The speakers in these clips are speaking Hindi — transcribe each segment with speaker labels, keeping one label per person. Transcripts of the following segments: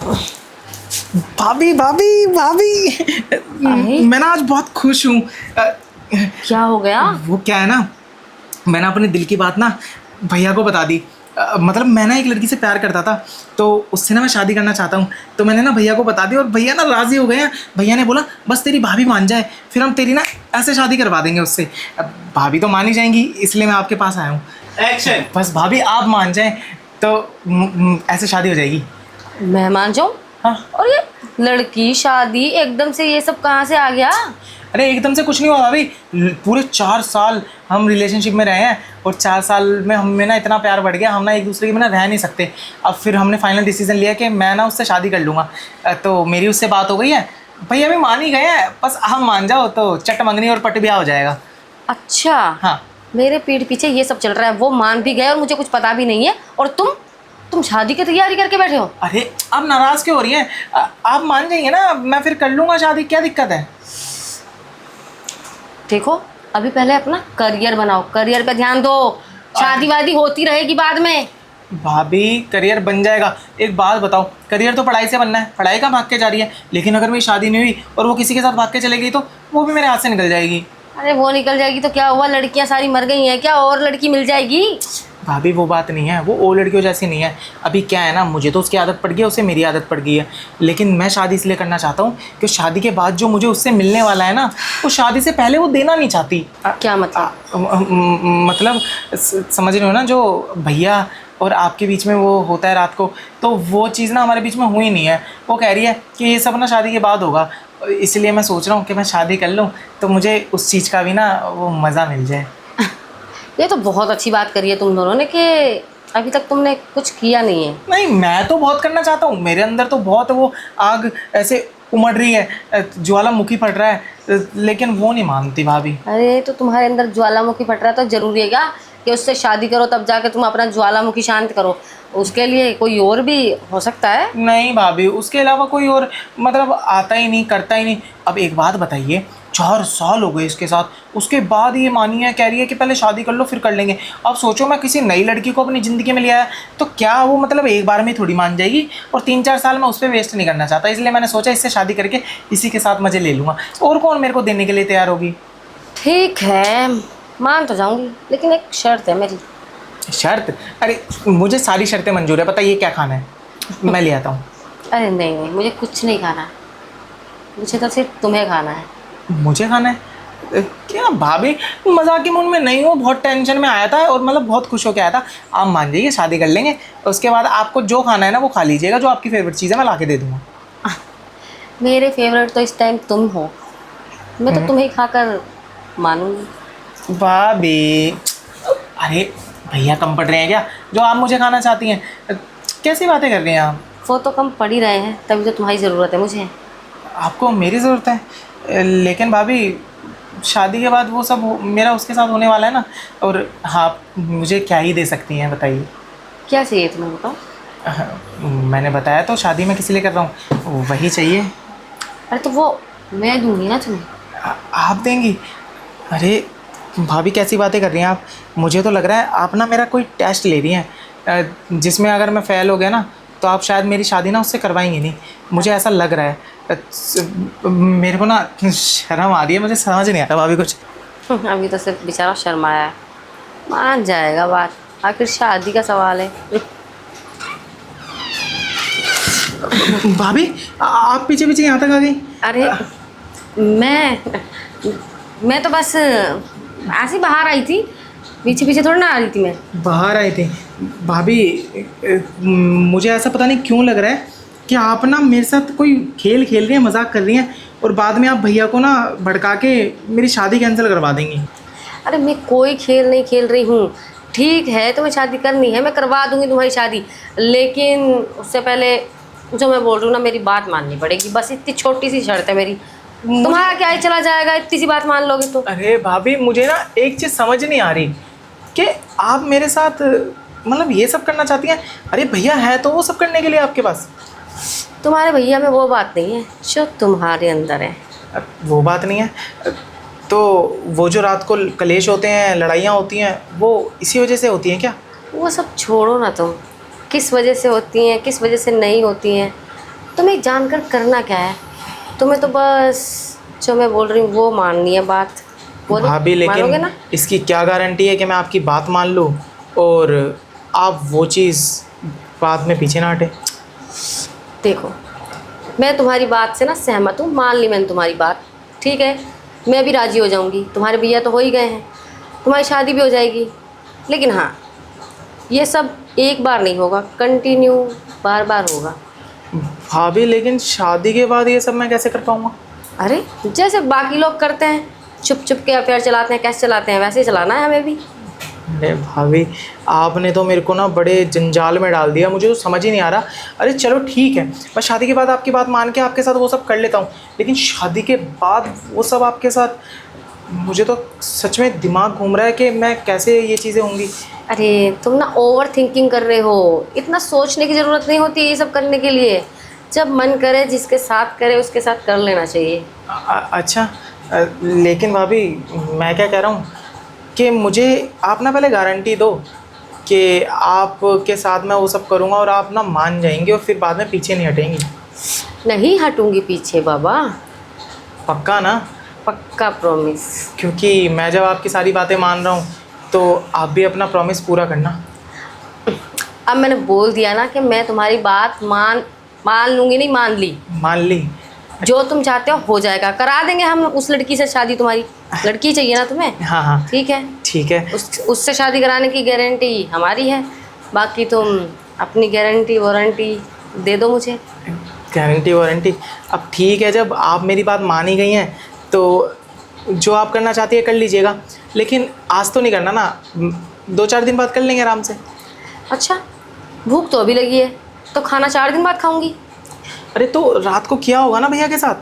Speaker 1: भाभी भाभी भाभी, मैं ना आज बहुत खुश हूँ।
Speaker 2: क्या हो गया?
Speaker 1: वो क्या है ना, मैंने अपने दिल की बात ना भैया को बता दी। मतलब मैं ना एक लड़की से प्यार करता था, तो उससे ना मैं शादी करना चाहता हूँ। तो मैंने ना भैया को बता दी और भैया ना राज़ी हो गए हैं। भैया ने बोला बस तेरी भाभी मान जाए, फिर हम तेरी ना ऐसे शादी करवा देंगे उससे। अब भाभी तो मान ही जाएंगी, इसलिए मैं आपके पास आया हूँ।
Speaker 3: एक्शन।
Speaker 1: बस भाभी आप मान जाएं तो ऐसे शादी हो जाएगी।
Speaker 2: मैं मान जाऊं?
Speaker 1: हाँ।
Speaker 2: और ये लड़की शादी एकदम से ये सब कहाँ से आ गया?
Speaker 1: अरे एकदम से कुछ नहीं हुआ भाभी। पूरे 4 साल हम रिलेशनशिप में रहे हैं और 4 साल में हमें ना इतना प्यार बढ़ गया, हम ना एक दूसरे के बिना रह नहीं सकते। अब फिर हमने फाइनल डिसीजन लिया कि मैं ना उससे शादी कर लूँगा। तो मेरी उससे बात हो गई है, भैया भी मान ही गए हैं। बस हम मान जाओ तो चट मंगनी और पट ब्याह हो जाएगा।
Speaker 2: अच्छा।
Speaker 1: हाँ।
Speaker 2: मेरे पीठ पीछे ये सब चल रहा है, वो मान भी गए और मुझे कुछ पता भी नहीं है, और तुम शादी की तैयारी करके बैठे हो।
Speaker 1: अरे आप नाराज़ क्यों हो रही हैं? आप मान जाइए ना, मैं फिर कर लूँगा शादी, क्या दिक्कत है?
Speaker 2: देखो, अभी पहले अपना करियर बनाओ, करियर पे ध्यान दो। शादी वादी होती रहेगी बाद में।
Speaker 1: भाभी करियर बन जाएगा। एक बात बताओ, करियर तो पढ़ाई से बनना है, पढ़ाई का भाग के जा रही है। लेकिन अगर मेरी शादी नहीं हुई और वो किसी के साथ भाग के चले गई तो वो भी मेरे हाथ से निकल जाएगी।
Speaker 2: अरे वो निकल जाएगी तो क्या हुआ? लड़कियां सारी मर गई हैं क्या? और लड़की मिल जाएगी।
Speaker 1: भाभी वो बात नहीं है, वो और लड़कियों जैसी नहीं है। अभी क्या है ना, मुझे तो उसकी आदत पड़ गई है, उसे मेरी आदत पड़ गई है। लेकिन मैं शादी इसलिए करना चाहता हूँ कि शादी के बाद जो मुझे उससे मिलने वाला है ना, वो शादी से पहले वो देना नहीं चाहती।
Speaker 2: क्या मतलब?
Speaker 1: मतलब समझ रहे हो ना, जो भैया और आपके बीच में वो होता है रात को, तो वो चीज़ ना हमारे बीच में हुई नहीं है। वो कह रही है कि ये सब ना शादी के बाद होगा, इसलिए मैं सोच रहा हूँ कि मैं शादी कर लूँ तो मुझे उस चीज़ का भी ना वो मज़ा मिल जाए।
Speaker 2: ये तो बहुत अच्छी बात करी है तुम दोनों ने कि अभी तक तुमने कुछ किया नहीं है।
Speaker 1: नहीं, मैं तो बहुत करना चाहता हूँ, मेरे अंदर तो बहुत वो आग ऐसे उमड़ रही है, ज्वालामुखी फट रहा है, लेकिन वो नहीं मानती भाभी।
Speaker 2: अरे तो तुम्हारे अंदर ज्वालामुखी फट रहा है तो जरूरी है क्या कि उससे शादी करो तब जाके तुम अपना ज्वालामुखी शांत करो? उसके लिए कोई और भी हो सकता है।
Speaker 1: नहीं भाभी, उसके अलावा कोई और मतलब आता ही नहीं, करता ही नहीं। अब एक बात बताइए, 4 साल हो गए इसके साथ, उसके बाद ये मानी है, कह रही है कि पहले शादी कर लो फिर कर लेंगे। अब सोचो मैं किसी नई लड़की को अपनी ज़िंदगी में ले आया तो क्या वो मतलब एक बार में थोड़ी मान जाएगी? और 3-4 साल मैं उस पर वेस्ट नहीं करना चाहता, इसलिए मैंने सोचा इससे शादी करके इसी के साथ मज़े ले लूँगा। और कौन मेरे को देने के लिए तैयार होगी?
Speaker 2: ठीक है, मान तो जाऊंगी, लेकिन एक शर्त है मेरी।
Speaker 1: शर्त? अरे मुझे सारी शर्तें मंजूर है, पता ये क्या खाना है मैं ले आता हूँ।
Speaker 2: अरे नहीं नहीं, मुझे कुछ नहीं खाना, मुझे तो सिर्फ तुम्हें खाना है।
Speaker 1: मुझे खाना है? क्या भाभी, मजाक के मूड में नहीं हूँ, बहुत टेंशन में आया था और मतलब बहुत खुश होकर आया था। आप मान जाइए, शादी कर लेंगे, उसके बाद आपको जो खाना है ना वो खा लीजिएगा, जो आपकी फेवरेट चीज़ है मैं ला के दे दूँगा।
Speaker 2: मेरे फेवरेट तो इस टाइम तुम हो, मैं तो तुम्हें खाकर मानूंगी।
Speaker 1: भाभी, अरे भैया कम पड़ रहे हैं क्या जो आप मुझे खाना चाहती हैं? कैसी बातें कर रही हैं आप?
Speaker 2: वो तो कम पड़ ही रहे हैं, तभी तो तुम्हारी ज़रूरत है मुझे।
Speaker 1: आपको मेरी ज़रूरत है? लेकिन भाभी शादी के बाद वो सब मेरा उसके साथ होने वाला है ना। और आप मुझे क्या ही दे सकती हैं बताइए?
Speaker 2: क्या चाहिए तुम्हें बताओ?
Speaker 1: मैंने बताया तो शादी में किसी लिए कर रहा हूँ, वही चाहिए।
Speaker 2: अरे तो वो मैं दूंगी ना तुम्हें।
Speaker 1: आप देंगी? अरे भाभी कैसी बातें कर रही हैं आप? मुझे तो लग रहा है आप ना मेरा कोई टेस्ट ले रही हैं, जिसमें अगर मैं फ़ेल हो गया ना तो आप शायद मेरी शादी ना उससे करवाएंगी नहीं, मुझे ऐसा लग रहा है। मेरे को ना शर्म आ रही है, मुझे समझ नहीं आता भाभी कुछ।
Speaker 2: अभी तो सिर्फ बेचारा शर्माया है, मान जाएगा बात, आखिर शादी का सवाल है।
Speaker 1: भाभी आप पीछे पीछे यहाँ तक आ गई?
Speaker 2: अरे मैं तो बस ऐसे ही बाहर आई थी, पीछे पीछे थोड़ी ना आ रही थी मैं।
Speaker 1: बाहर आए थे? भाभी मुझे ऐसा पता नहीं क्यों लग रहा है कि आप ना मेरे साथ कोई खेल खेल रही हैं, मजाक कर रही हैं और बाद में आप भैया को ना भड़का के मेरी शादी कैंसिल करवा देंगी।
Speaker 2: अरे मैं कोई खेल नहीं खेल रही हूँ। ठीक है, तुम्हें शादी करनी है, मैं करवा दूंगी तुम्हारी शादी, लेकिन उससे पहले जो मैं बोल रही हूँ ना, मेरी बात माननी पड़ेगी। बस इतनी छोटी सी शर्त है मेरी। तुम्हारा क्या ही चला जाएगा, इतनी सी बात मान लोगे तो?
Speaker 1: अरे भाभी मुझे ना एक चीज़ समझ नहीं आ रही कि आप मेरे साथ मतलब ये सब करना चाहती हैं। अरे भैया है तो वो सब करने के लिए आपके पास।
Speaker 2: तुम्हारे भैया में वो बात नहीं है जो तुम्हारे अंदर है।
Speaker 1: वो बात नहीं है तो वो जो रात को कलेश होते हैं, लड़ाइयाँ होती हैं, वो इसी वजह से होती हैं क्या?
Speaker 2: वो सब छोड़ो ना तुम, किस वजह से होती हैं किस वजह से नहीं होती हैं, तुम्हें जानकर करना क्या है? तुम्हें तो बस जो मैं बोल रही हूँ वो माननी है बात। बोलो,
Speaker 1: भाभी
Speaker 2: मानोगे
Speaker 1: लेकिन
Speaker 2: ना?
Speaker 1: इसकी क्या गारंटी है कि मैं आपकी बात मान लूँ और आप वो चीज़ बाद में पीछे ना हटे।
Speaker 2: देखो, मैं तुम्हारी बात से ना सहमत हूँ, मान ली मैंने तुम्हारी बात, ठीक है। मैं भी राज़ी हो जाऊँगी, तुम्हारे भैया तो हो ही गए हैं, तुम्हारी शादी भी हो जाएगी। लेकिन हाँ, ये सब एक बार नहीं होगा, कंटिन्यू बार बार होगा।
Speaker 1: भाभी लेकिन शादी के बाद ये सब मैं कैसे कर पाऊँगा?
Speaker 2: अरे जैसे बाकी लोग करते हैं, छुप छुप के अफेयर चलाते हैं, कैसे चलाते हैं वैसे ही चलाना है हमें भी।
Speaker 1: अरे भाभी, आपने तो मेरे को ना बड़े जंजाल में डाल दिया, मुझे तो समझ ही नहीं आ रहा। अरे चलो ठीक है, मैं शादी के बाद आपकी बात मान के आपके साथ वो सब कर लेता हूँ, लेकिन शादी के बाद वो सब आपके साथ, मुझे तो सच में दिमाग घूम रहा है कि मैं कैसे ये चीज़ें होंगी।
Speaker 2: अरे तुम ना ओवर थिंकिंग कर रहे हो, इतना सोचने की ज़रूरत नहीं होती ये सब करने के लिए। जब मन करे, जिसके साथ करे उसके साथ कर लेना चाहिए।
Speaker 1: अच्छा, लेकिन भाभी मैं क्या कह रहा हूँ कि मुझे आप ना पहले गारंटी दो कि आपके साथ मैं वो सब करूँगा और आप ना मान जाएंगे और फिर बाद में पीछे नहीं हटेंगी।
Speaker 2: नहीं हटूंगी पीछे बाबा,
Speaker 1: पक्का ना?
Speaker 2: पक्का प्रॉमिस।
Speaker 1: क्योंकि मैं जब आपकी सारी बातें मान रहा हूँ तो आप भी अपना प्रॉमिस पूरा करना।
Speaker 2: अब मैंने बोल दिया ना कि मैं तुम्हारी बात मान मान लूंगी, नहीं मान ली।
Speaker 1: मान ली?
Speaker 2: जो तुम चाहते हो हो जाएगा, करा देंगे हम उस लड़की से शादी। तुम्हारी लड़की चाहिए ना तुम्हें?
Speaker 1: हाँ हाँ
Speaker 2: ठीक है,
Speaker 1: ठीक है।
Speaker 2: उससे शादी कराने की गारंटी हमारी है। बाकी तुम अपनी गारंटी वारंटी दे दो मुझे।
Speaker 1: Guarantee warranty? अब ठीक है, जब आप मेरी बात मान ही गई हैं तो जो आप करना चाहती है कर लीजिएगा, लेकिन आज तो नहीं करना ना, 2-4 दिन बाद कर लेंगे आराम से।
Speaker 2: अच्छा, भूख तो अभी लगी है, तो खाना 4 दिन बाद खाऊंगी।
Speaker 1: अरे तो रात को किया होगा ना भैया के साथ?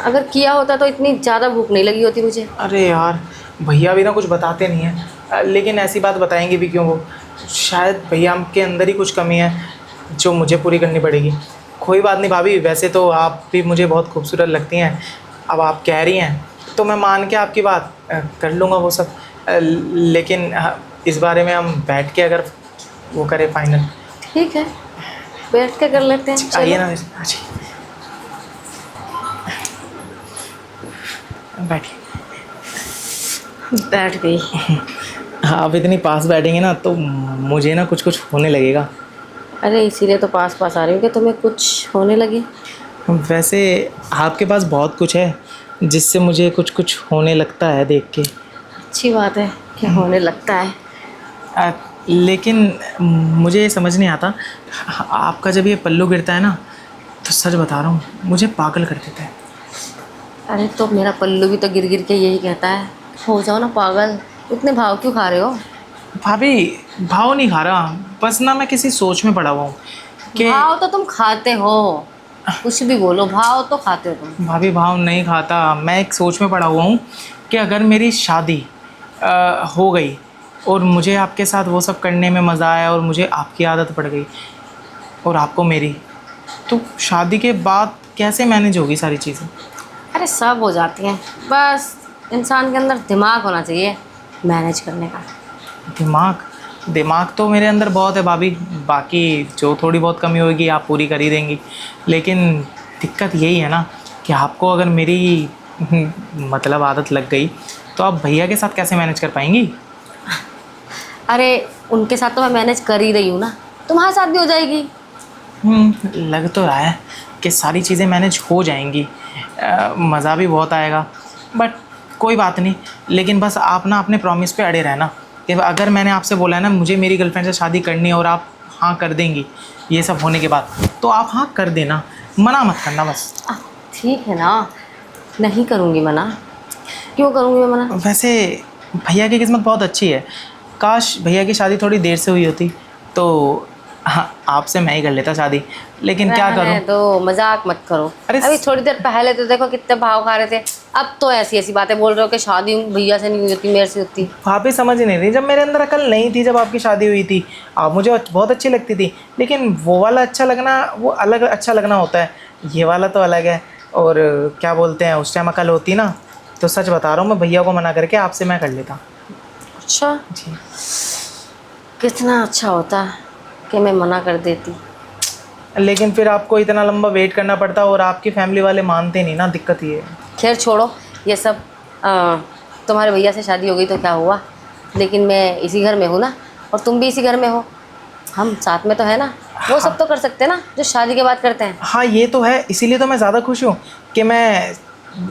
Speaker 2: अगर किया होता तो इतनी ज़्यादा भूख नहीं लगी होती मुझे।
Speaker 1: अरे यार, भैया भी ना कुछ बताते नहीं हैं, लेकिन ऐसी बात बताएंगे भी क्यों वो? शायद भैया के अंदर ही कुछ कमी है जो मुझे पूरी करनी पड़ेगी। कोई बात नहीं भाभी, वैसे तो आप भी मुझे बहुत खूबसूरत लगती हैं, अब आप कह रही हैं तो मैं मान के आपकी बात कर लूँगा वो सब, लेकिन इस बारे में हम बैठ के अगर वो करें फाइनल।
Speaker 2: ठीक है, बैठ के कर लेते हैं।
Speaker 1: आइए
Speaker 2: चलो।
Speaker 1: ना, अच्छी बैठिए।
Speaker 2: बैठ गई।
Speaker 1: आप इतनी पास बैठेंगे ना तो मुझे ना कुछ कुछ होने लगेगा।
Speaker 2: अरे इसीलिए तो पास पास आ रही हूँ कि तुम्हें कुछ होने लगे।
Speaker 1: वैसे आपके पास बहुत कुछ है जिससे मुझे कुछ कुछ होने लगता है देख के।
Speaker 2: अच्छी बात है कि होने लगता है।
Speaker 1: लेकिन मुझे ये समझ नहीं आता, आपका जब ये पल्लू गिरता है ना तो सच बता रहा हूँ मुझे पागल कर देता है।
Speaker 2: अरे तो मेरा पल्लू भी तो गिर गिर के यही कहता है, हो जाओ ना पागल। इतने भाव क्यों खा रहे हो?
Speaker 1: भाभी भाव नहीं खा रहा, बस ना मैं किसी सोच में पड़ा हुआ हूँ कि
Speaker 2: भाव तो तुम खाते हो, कुछ भी बोलो, भाव तो खाते हो तुम।
Speaker 1: भाभी भाव नहीं खाता, मैं एक सोच में पड़ा हुआ हूँ कि अगर मेरी शादी हो गई और मुझे आपके साथ वो सब करने में मज़ा आया और मुझे आपकी आदत पड़ गई और आपको मेरी, तो शादी के बाद कैसे मैनेज होगी सारी चीज़ें?
Speaker 2: अरे सब हो जाती हैं, बस इंसान के अंदर दिमाग होना चाहिए मैनेज करने का।
Speaker 1: दिमाग तो मेरे अंदर बहुत है भाभी, बाकी जो थोड़ी बहुत कमी होगी आप पूरी कर ही देंगी, लेकिन दिक्कत यही है ना कि आपको अगर मेरी मतलब आदत लग गई तो आप भैया के साथ कैसे मैनेज कर पाएंगी?
Speaker 2: अरे उनके साथ तो मैं मैनेज कर ही रही हूँ ना, तुम्हारे साथ भी हो जाएगी।
Speaker 1: लग तो रहा है कि सारी चीज़ें मैनेज हो जाएंगी, मज़ा भी बहुत आएगा, बट कोई बात नहीं। लेकिन बस आप ना अपने प्रॉमिस पे अड़े रहना कि अगर मैंने आपसे बोला है ना मुझे मेरी गर्लफ्रेंड से शादी करनी है और आप हाँ कर देंगी ये सब होने के बाद, तो आप हाँ कर देना, मना मत करना बस।
Speaker 2: ठीक है ना, नहीं करूँगी मना। क्यों करूँगी मैं मना?
Speaker 1: वैसे भैया की किस्मत बहुत अच्छी है, काश भैया की शादी थोड़ी देर से हुई होती तो हाँ आपसे मैं ही कर लेता शादी, लेकिन क्या
Speaker 2: रहने
Speaker 1: करूँ।
Speaker 2: दो, मजाक मत करो।
Speaker 1: अरे
Speaker 2: अभी थोड़ी देर पहले तो देखो कितने भाव खा रहे थे, अब तो ऐसी ऐसी बातें बोल रहे हो कि शादी भैया से नहीं होती मेरे से होती।
Speaker 1: भाभी समझ ही नहीं रही, जब मेरे अंदर अकल नहीं थी, जब आपकी शादी हुई थी आप मुझे बहुत अच्छी लगती थी, लेकिन वो वाला अच्छा लगना वो अलग अच्छा लगना होता है, ये वाला तो अलग है। और क्या बोलते हैं, उस टाइम अकल होती ना तो सच बता रहा हूँ मैं भैया को मना करके आपसे मैं कर लेता।
Speaker 2: अच्छा,
Speaker 1: जी
Speaker 2: कितना अच्छा होता कि मैं मना कर देती।
Speaker 1: लेकिन फिर आपको इतना लंबा वेट करना पड़ता और आपकी फैमिली वाले मानते नहीं ना, दिक्कत ये है।
Speaker 2: खैर छोड़ो ये सब। तुम्हारे भैया से शादी हो गई तो क्या हुआ, लेकिन मैं इसी घर में हूँ ना, और तुम भी इसी घर में हो, हम साथ में तो है ना। वो सब तो कर सकते हैं ना जो शादी के बाद करते हैं।
Speaker 1: हाँ ये तो है, इसीलिए तो मैं ज़्यादा खुश हूँ कि मैं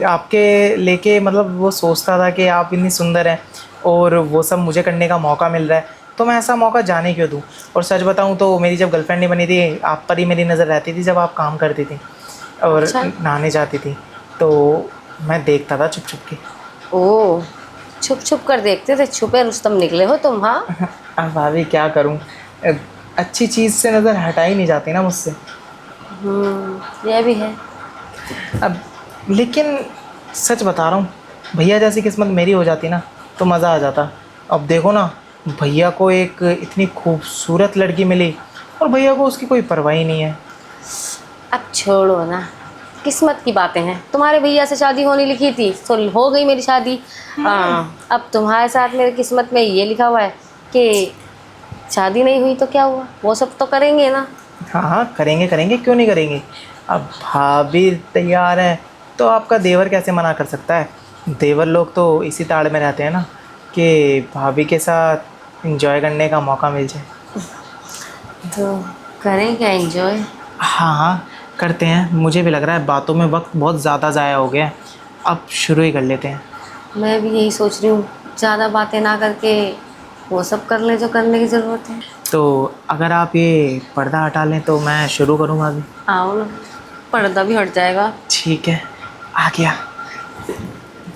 Speaker 1: आपके लेके, मतलब वो सोचता था कि आप इतनी सुंदर हैं और वो सब मुझे करने का मौका मिल रहा है, तो मैं ऐसा मौका जाने क्यों दूँ। और सच बताऊँ तो मेरी जब गर्लफ्रेंड नहीं बनी थी, आप पर ही मेरी नज़र रहती थी जब आप काम करती थी और
Speaker 2: अच्छा।
Speaker 1: नहाने जाती थी, तो मैं देखता था छुप छुप के।
Speaker 2: ओह, छुप छुप कर देखते थे, छुपे रुस्तम निकले हो तुम। हाँ
Speaker 1: अब भाभी क्या करूँ, अच्छी चीज़ से नज़र हटा ही नहीं जाती ना मुझसे।
Speaker 2: ये भी है।
Speaker 1: अब लेकिन सच बता रहा हूँ, भैया जैसी किस्मत मेरी हो जाती ना तो मज़ा आ जाता। अब देखो ना, भैया को एक इतनी खूबसूरत लड़की मिली और भैया को उसकी कोई परवाह ही नहीं है।
Speaker 2: अब छोड़ो ना, किस्मत की बातें हैं। तुम्हारे भैया से शादी होने लिखी थी तो हो गई मेरी शादी। अब तुम्हारे साथ मेरी किस्मत में ये लिखा हुआ है कि शादी नहीं हुई तो क्या हुआ, वो सब तो करेंगे ना।
Speaker 1: हाँ हाँ करेंगे करेंगे, क्यों नहीं करेंगे। अब भाभी तैयार है तो आपका देवर कैसे मना कर सकता है। देवर लोग तो इसी ताड़ में रहते हैं ना कि भाभी के साथ एंजॉय करने का मौका मिल जाए।
Speaker 2: तो करेंगे एंजॉय।
Speaker 1: हाँ हाँ करते हैं, मुझे भी लग रहा है बातों में वक्त बहुत ज़्यादा ज़ाया हो गया है, अब शुरू ही कर लेते हैं।
Speaker 2: मैं भी यही सोच रही हूँ, ज़्यादा बातें ना करके वो सब कर ले जो करने की ज़रूरत है।
Speaker 1: तो अगर आप ये पर्दा हटा लें तो मैं शुरू करूँगा अभी।
Speaker 2: आओ ना, पर्दा भी हट जाएगा।
Speaker 1: ठीक है, आ गया।